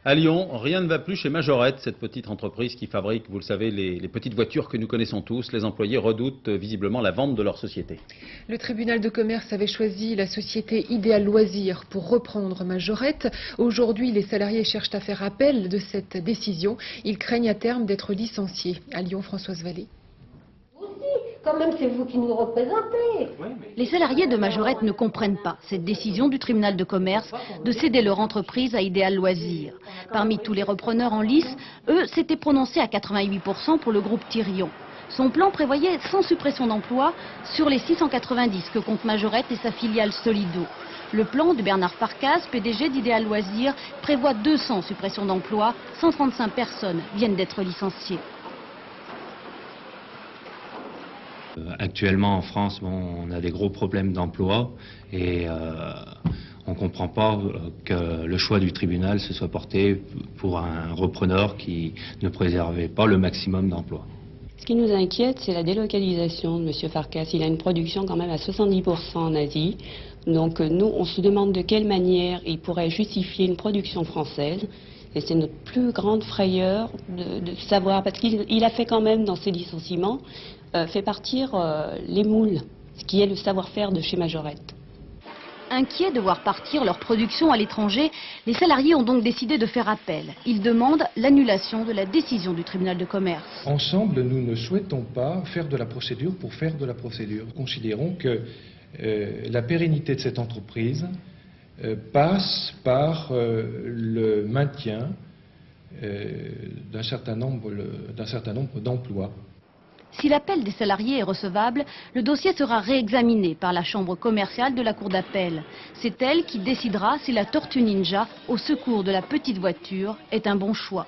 À Lyon, rien ne va plus chez Majorette, cette petite entreprise qui fabrique, vous le savez, les petites voitures que nous connaissons tous. Les employés redoutent visiblement la vente de leur société. Le tribunal de commerce avait choisi la société Idéal Loisirs pour reprendre Majorette. Aujourd'hui, les salariés cherchent à faire appel de cette décision. Ils craignent à terme d'être licenciés. À Lyon, Françoise Vallée. Quand même, c'est vous qui nous représentez. Les salariés de Majorette ne comprennent pas cette décision du tribunal de commerce de céder leur entreprise à Idéal Loisirs. Parmi tous les repreneurs en lice, eux s'étaient prononcés à 88% pour le groupe Thirion. Son plan prévoyait 100 suppressions d'emplois sur les 690 que compte Majorette et sa filiale Solido. Le plan de Bernard Farkas, PDG d'Idéal Loisirs, prévoit 200 suppressions d'emplois. 135 personnes viennent d'être licenciées. Actuellement en France, on a des gros problèmes d'emploi et on ne comprend pas que le choix du tribunal se soit porté pour un repreneur qui ne préservait pas le maximum d'emplois. Ce qui nous inquiète, c'est la délocalisation de M. Farkas. Il a une production quand même à 70% en Asie. Donc nous, on se demande de quelle manière il pourrait justifier une production française. Et c'est notre plus grande frayeur de savoir, parce qu'il a fait quand même dans ses licenciements, fait partir les moules, ce qui est le savoir-faire de chez Majorette. Inquiets de voir partir leur production à l'étranger, les salariés ont donc décidé de faire appel. Ils demandent l'annulation de la décision du tribunal de commerce. Ensemble, nous ne souhaitons pas faire de la procédure pour faire de la procédure. Nous considérons que la pérennité de cette entreprise passe par le maintien d'un certain nombre d'emplois. Si l'appel des salariés est recevable, le dossier sera réexaminé par la chambre commerciale de la cour d'appel. C'est elle qui décidera si la Tortue Ninja, au secours de la petite voiture, est un bon choix.